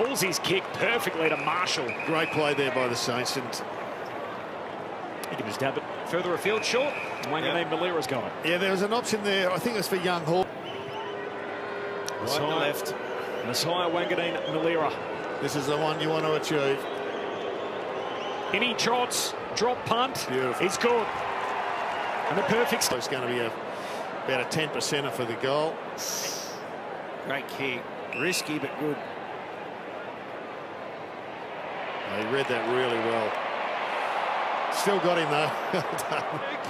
pulls his kick perfectly to Marshall. Great play there by the Saints. And he can just dab it further afield short. Wanganeen Milera's got it. Yeah, there was an option there. I think it was for Young Hall. Right to the left. Nasiah, Wanganeen Milera. This is the one you want to achieve. In he trots, drop punt. Beautiful. It's good. And the perfect. So it's going to be about a 10%er for the goal. Great kick. Risky but good. He read that really well. Still got him though.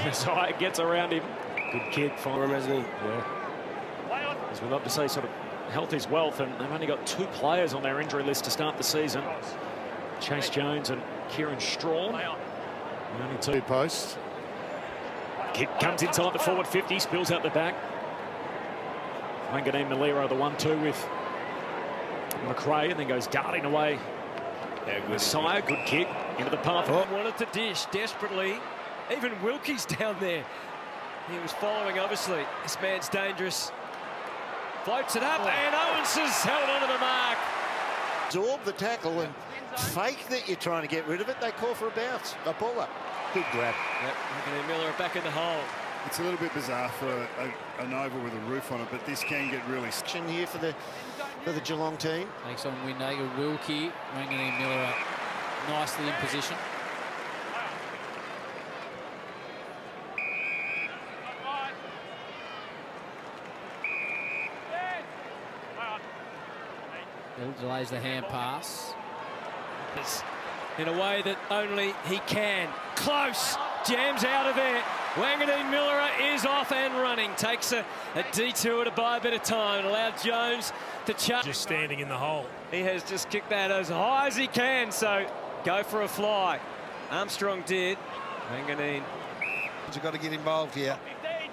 Nasiah gets around him. Good kid for him, hasn't he? Yeah. As we love to say, sort of health is wealth, and they've only got 2 players on their injury list to start the season. Chase Jones and Kieran Strawn. Only 2 posts. Kick comes inside the forward 50, spills out the back. Wanganeen Milera the 1-2 with McRae, and then goes darting away. Yeah, good. Nasiah, good kick into the path. Wanted to dish desperately. Even Wilkie's down there. He was following, obviously. This man's dangerous. Floats it up, and Owens has held onto the mark. Absorb the tackle and fake that you're trying to get rid of it. They call for a bounce, a puller. Good grab. Yep, Wanganeen Milera back in the hole. It's a little bit bizarre for an oval with a roof on it, but this can get really action here for the Geelong team. Takes on Winaga Wilkie. Wanganeen Milera nicely in position. Hill delays the hand pass. In a way that only he can. Close. Jams out of there. Wanganeen Milera is off and running. Takes a detour to buy a bit of time. Allowed Jones to charge. Just standing in the hole. He has just kicked that as high as he can. So go for a fly. Armstrong did. Wanganeen. You've got to get involved here.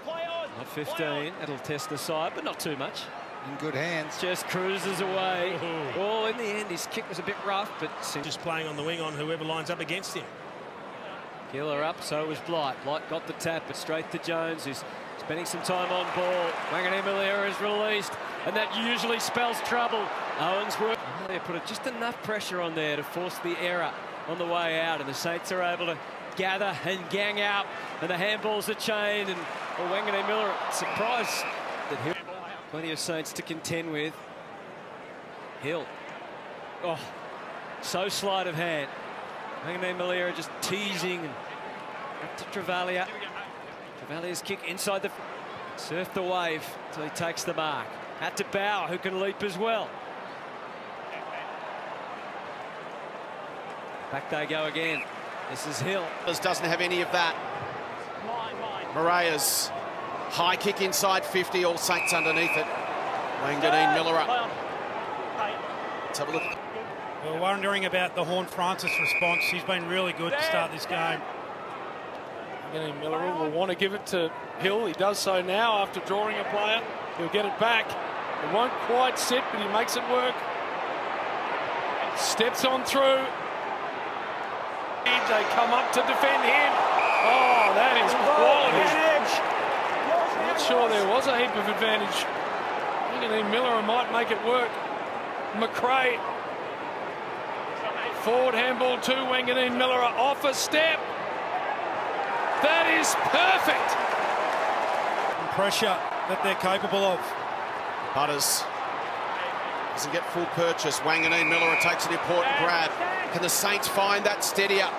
Not 15. That'll test the side, but not too much. In good hands. Just cruises away. Oh, in the end, his kick was a bit rough, but Just playing on the wing on whoever lines up against him. Killer up, so was Blight. Blight got the tap, but straight to Jones, who's spending some time on ball. Wanganeen Milera is released, and that usually spells trouble. Owens work. They put just enough pressure on there to force the error on the way out, and the Saints are able to gather and gang out, and the handballs are chained, and Wanganeen Milera surprised that Hill. Plenty of Saints to contend with. Hill. Oh, so sleight of hand. Wanganeen Milera just teasing. And up to Travalia. Travalia's kick inside the... Surf the wave until he takes the mark. Out to Bauer, who can leap as well. Back they go again. This is Hill. Doesn't have any of that. Moreira's high kick inside 50, all Saints underneath it. Wanganeen Milera. Let's have a look. We're wondering about the Horne-Francis response. He's been really good to start this game. Wanganeen Milera will want to give it to Hill. He does so now after drawing a player. He'll get it back. It won't quite sit, but he makes it work. Steps on through. They come up to defend him. Oh, that is quality. Not sure there was a heap of advantage. Wanganeen Milera might make it work. McRae. Forward handball to Wanganeen Milera. Off a step. That is perfect. Pressure that they're capable of. Butters doesn't get full purchase. Wanganeen Milera takes an important grab. Can the Saints find that steadier?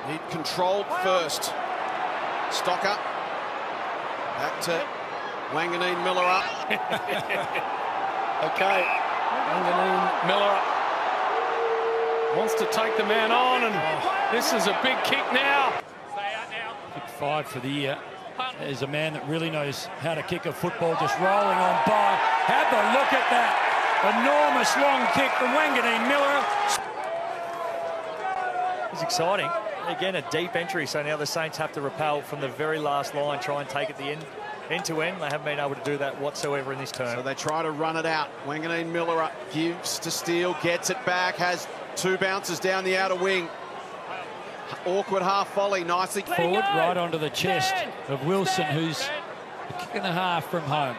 Need controlled first. Stocker. Back to Wanganeen Milera. Okay. Wanganeen Milera wants to take the man on, and this is a big kick now. Kick 5 for the year. There's a man that really knows how to kick a football, just rolling on by. Have a look at that. Enormous long kick from Wanganeen Milera. It's exciting. Again, a deep entry, so now the Saints have to repel from the very last line, try and take it the end to end. They haven't been able to do that whatsoever in this term. So they try to run it out. Wanganeen Milera gives to Steele, gets it back, has 2 bounces down the outer wing. Awkward half volley, nicely forward, right onto the chest of Wilson, who's A kick and a half from home.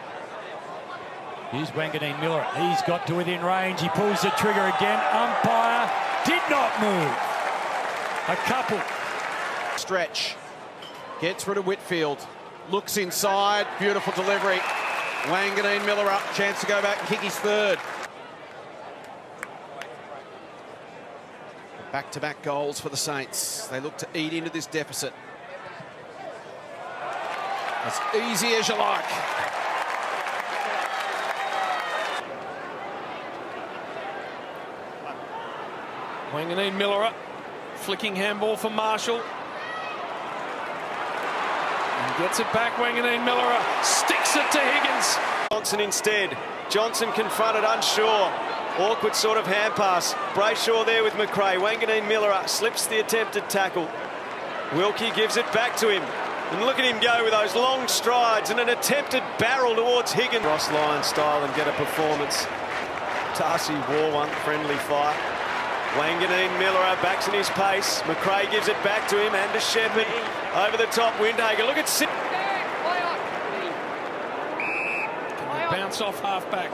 Here's Wanganeen Milera. He's got to within range. He pulls the trigger again. Umpire did not move. A couple. Stretch. Gets rid of Whitfield. Looks inside. Beautiful delivery. Wanganeen Milera. Chance to go back and kick his third. Back-to-back goals for the Saints. They look to eat into this deficit. As easy as you like. Wanganeen Milera, flicking handball for Marshall. And gets it back, Wanganeen Milera, sticks it to Higgins. Johnson instead. Johnson confronted, unsure. Awkward sort of hand pass. Brayshaw there with McRae. Wanganeen Milera slips the attempted tackle. Wilkie gives it back to him. And look at him go with those long strides and an attempted barrel towards Higgins. Ross Lyon style and get a performance. Darcy wore one, friendly fire. Wanganeen Milera backs in his pace. McRae gives it back to him and to Shepherd. Over the top, Windhager. Look at Sid. Can they bounce off half-back?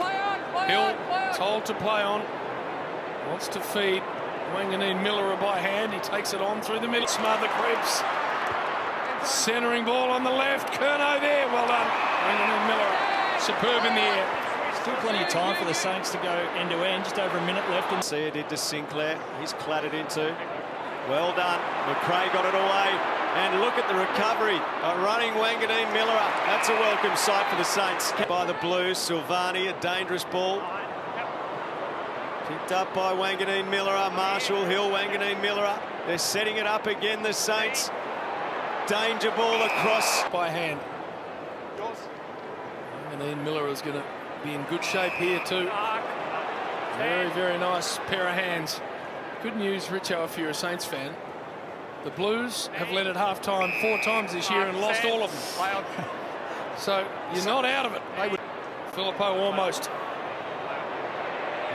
Hill told to play on. Wants to feed Wanganeen Milera by hand. He takes it on through the middle. Smother creeps. Centering ball on the left. Curnow there. Well done. Wanganeen Milera. Superb in the air. Still plenty of time for the Saints to go end-to-end. Just over a minute left. Nasiah did to Sinclair. He's clattered into. Well done. McRae got it away. And look at the recovery. A running Wanganeen Milera. That's a welcome sight for the Saints. By the Blues, Silvani, a dangerous ball. Picked up by Wanganeen Milera. Marshall, Hill, Wanganeen Milera. They're setting it up again, the Saints. Danger ball across. By hand. Wanganeen Milera is going to be in good shape here too. Very, very nice pair of hands. Good news, Richo, if you're a Saints fan. The Blues have led at half-time 4 times this year and lost all of them. So you're not out of it. Filippo almost.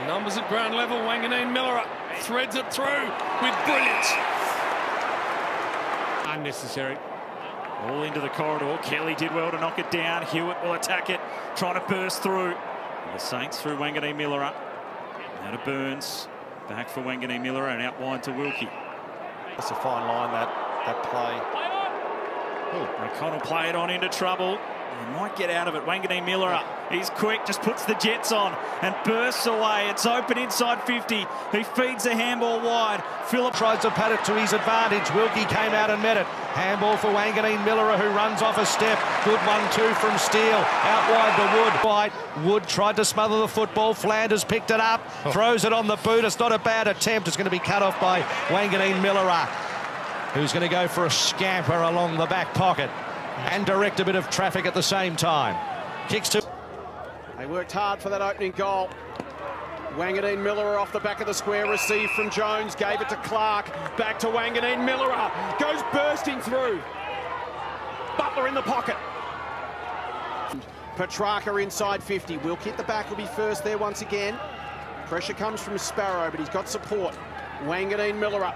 Numbers at ground level. Wanganeen Milera threads it through with brilliance. Unnecessary. All into the corridor. Kelly did well to knock it down. Hewitt will attack it, trying to burst through. The Saints through Wanganeen Milera. Now to Burns. Back for Wanganeen Milera and out wide to Wilkie. That's a fine line, that play. O'Connell play it on into trouble. He might get out of it. Wanganeen Milera, he's quick, just puts the jets on and bursts away. It's open inside 50. He feeds the handball wide. Phillip tries to pat it to his advantage. Wilkie came out and met it. Handball for Wanganeen Milera, who runs off a step. Good 1-2 from Steele. Out wide to Wood. Wood tried to smother the football. Flanders picked it up. Throws it on the boot. It's not a bad attempt. It's going to be cut off by Wanganeen Milera, who's going to go for a scamper along the back pocket and direct a bit of traffic at the same time. Kicks to... They worked hard for that opening goal. Wanganeen Milera off the back of the square, received from Jones, gave it to Clark, back to Wanganeen Milera, goes bursting through. Butler in the pocket. Petrarca inside 50. Wilkie at the back will be first there once again. Pressure comes from Sparrow, but he's got support. Wanganeen Milera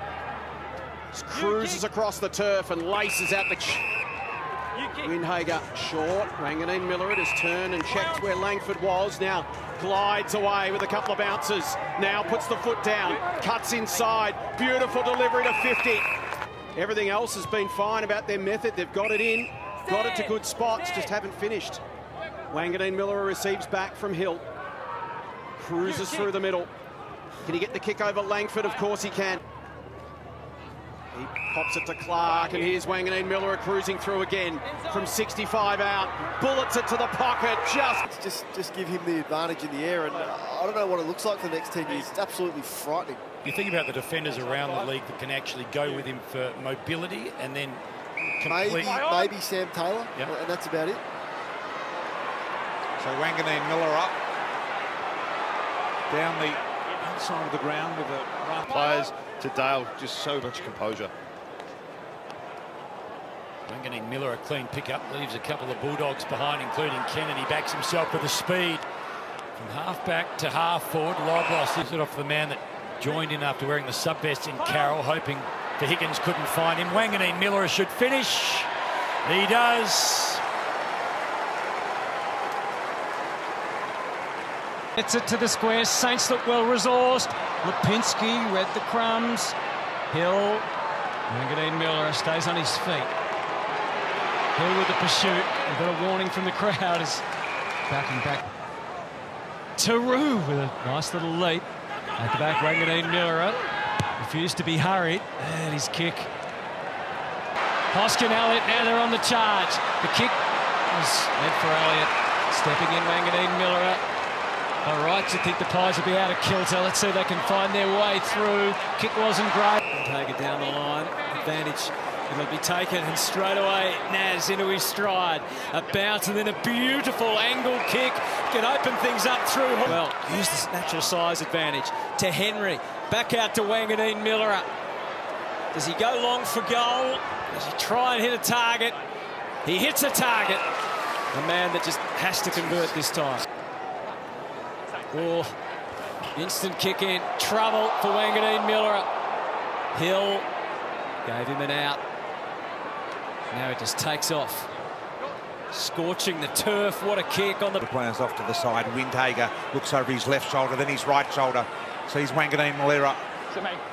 cruises across the turf and laces out the... Windhager short. Wanganeen Milera has turned and checked where Langford was. Now glides away with a couple of bounces. Now puts the foot down. Cuts inside. Beautiful delivery to 50. Everything else has been fine about their method. They've got it in. Got it to good spots. Just haven't finished. Wanganeen Milera receives back from Hill. Cruises through the middle. Can he get the kick over Langford? Of course he can. He pops it to Clark, and here's Wanganeen Milera cruising through again from 65 out. Bullets it to the pocket. Just give him the advantage in the air, and I don't know what it looks like for the next 10 years. It's absolutely frightening. You think about the defenders around the league that can actually go with him for mobility and then complete... Maybe Sam Taylor, and that's about it. So Wanganeen Milera down the outside of the ground with a run. Players to Dale, just so much composure. Wanganeen Milera, a clean pickup, leaves a couple of Bulldogs behind, including Kennedy. Backs himself with the speed from half-back to half-forward. Loblos is it off the man that joined in after wearing the sub-vest in Carroll, hoping for Higgins, couldn't find him. Wanganeen Milera should finish. He does. Gets it to the square. Saints look well resourced. Lipinski read the crumbs. Hill. Wanganeen Milera stays on his feet. Hill with the pursuit. We've got a warning from the crowd as backing back. Taru with a nice little leap. At the back, Wanganeen Milera refused to be hurried. And his kick. Hoskin, Elliott, now they're on the charge. The kick was meant for Elliott. Stepping in, Wanganeen Milera. All right, you think the Pies will be out of kilter. Let's see if they can find their way through. Kick wasn't great. Take it down the line. Advantage. It'll be taken, and straight away Naz into his stride. A bounce and then a beautiful angle kick. Can open things up through. Well, use this natural size advantage to Henry. Back out to Wanganeen Milera. Does he go long for goal? Does he try and hit a target? He hits a target. A man that just has to convert this time. Oh, instant kick in. Trouble for Wanganeen Milera. Hill gave him an out. Now it just takes off. Scorching the turf. What a kick on the... Players off to the side. Windhager looks over his left shoulder, then his right shoulder. Sees Wanganeen Milera.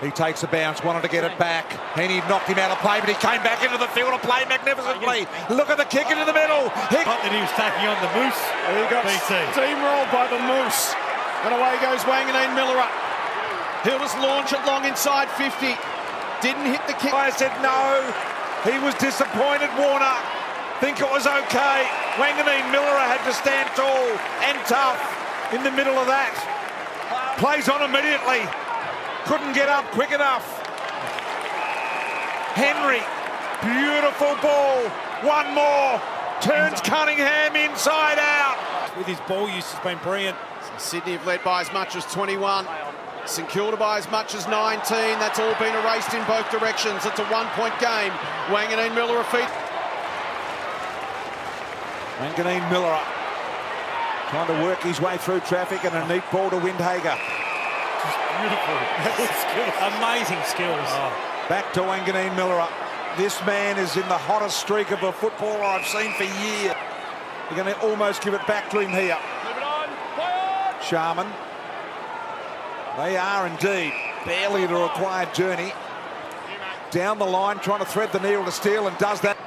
He takes a bounce, wanted to get it back. Henny knocked him out of play, but he came back into the field and played magnificently. Look at the kick into the middle. He was taking on the Moose. He got steamrolled by the Moose. And away goes Wanganeen Milera. He'll just launch it long inside 50. Didn't hit the kick. I said no. He was disappointed, Warner. Think it was okay. Wanganeen Milera had to stand tall and tough in the middle of that. Plays on immediately. Couldn't get up quick enough. Henry, beautiful ball. One more. Turns Cunningham inside out. With his ball use has been brilliant. Sydney have led by as much as 21. St Kilda by as much as 19. That's all been erased in both directions. It's a one-point game. Wanganeen Milera feet. Wanganeen Milera trying to work his way through traffic, and a neat ball to Windhager. Beautiful. Amazing skills. Back to Wanganeen Milera. This man is in the hottest streak of a footballer I've seen for years. You're going to almost give it back to him here. Sharman. They are indeed barely at a required journey. Down the line, trying to thread the needle to Steele, and does that.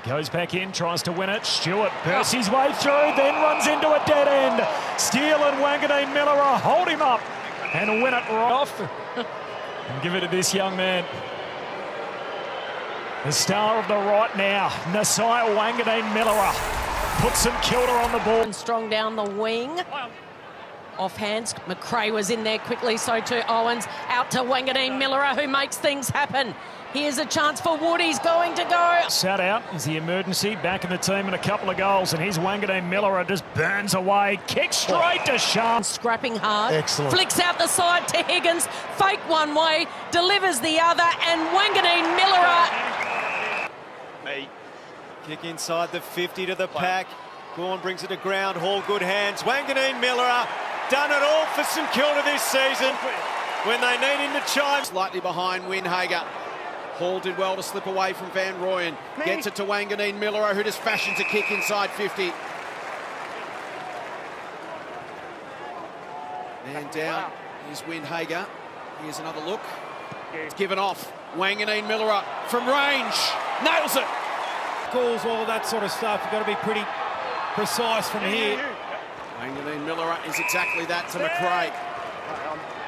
Goes back in, tries to win it. Stewart bursts his way through, then runs into a dead end. Steele and Wanganeen Milera hold him up and win it right off. And give it to this young man. The star of the right now, Nasiah Wanganeen Milera. Puts St Kilda on the ball. And strong down the wing. Off hands, McRae was in there quickly, so too Owens. Out to Wanganeen Milera, who makes things happen. Here's a chance for Wood, he's going to go. Sat out is the emergency, back in the team and a couple of goals, and here's Wanganeen Milera, just burns away, kicks straight to Sharp. Scrapping hard. Excellent. Flicks out the side to Higgins, fake one way, delivers the other, and Wanganeen Milera. Kick inside the 50 to the pack. Gawn brings it to ground, Hall good hands. Wanganeen Milera done it all for St Kilda this season when they need him to chime. Slightly behind Windhager. Hall did well to slip away from Van Rooyen. Gets it to Wanganeen Milera, who just fashions a kick inside 50. Man down. Here's Windhager. Here's another look. It's given off. Wanganeen Milera from range. Nails it. Calls, all of that sort of stuff. You've got to be pretty precise from here. Wanganeen Milera is exactly that to McRae.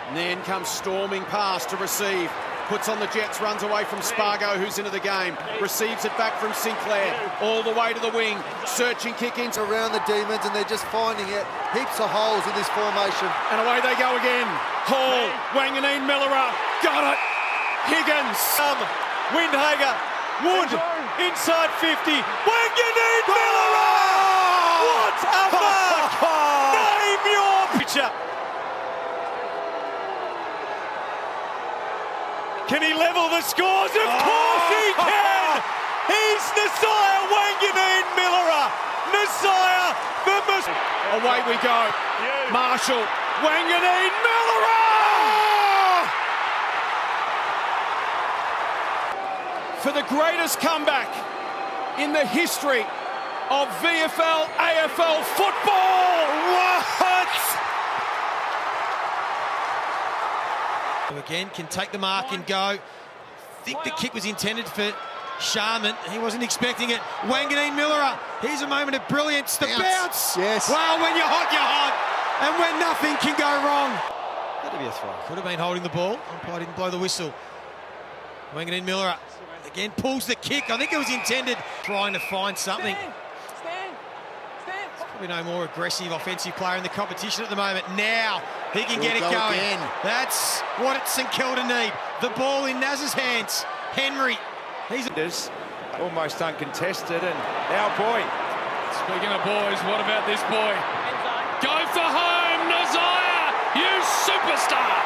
And then comes storming past to receive. Puts on the Jets, runs away from Spargo, who's into the game. Receives it back from Sinclair, all the way to the wing. Searching kick in. Around the Demons, and they're just finding it. Heaps of holes in this formation. And away they go again. Hall, Wanganeen Milera, got it. Higgins, Windhager, Wood, inside 50. Wanganeen Milera! What a mark! Name your picture. Can he level the scores? Of course he can! He's Nasiah Wanganeen Milera. Nasiah, the most... Away we go. Marshall, Wanganeen Milera! For the greatest comeback in the history of VFL, AFL football. What? who again can take the mark and go. I think the kick was intended for Sharman. He wasn't expecting it. Wanganeen Milera. Here's a moment of brilliance. The bounce. Yes. Well, when you're hot, you're hot. And when nothing can go wrong. That'd be a throw. Could have been holding the ball. Umpire didn't blow the whistle. Wanganeen Milera again pulls the kick. I think it was intended. Trying to find something. Probably no more aggressive offensive player in the competition at the moment. Now he can get it going. Again. That's what St Kilda need. The ball in Naz's hands. Henry. He's almost uncontested, and our boy. Speaking of boys, what about this boy? Go for home, Nasiah, you superstar!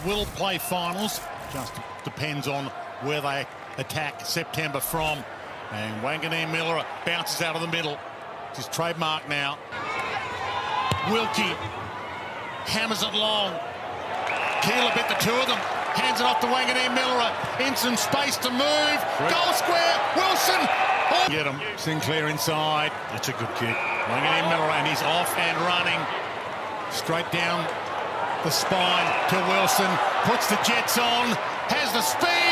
Will play finals. Just depends on where they attack September from. And Wanganeen Milera bounces out of the middle. It's his trademark now. Wilkie hammers it long. Keeler bit the two of them. Hands it off to Wanganeen Milera. In some space to move. Goal square. Wilson. Oh. Get him. Sinclair inside. That's a good kick. Wanganeen Milera, and he's off and running. Straight down the spine to Wilson. Puts the Jets on. Has the speed.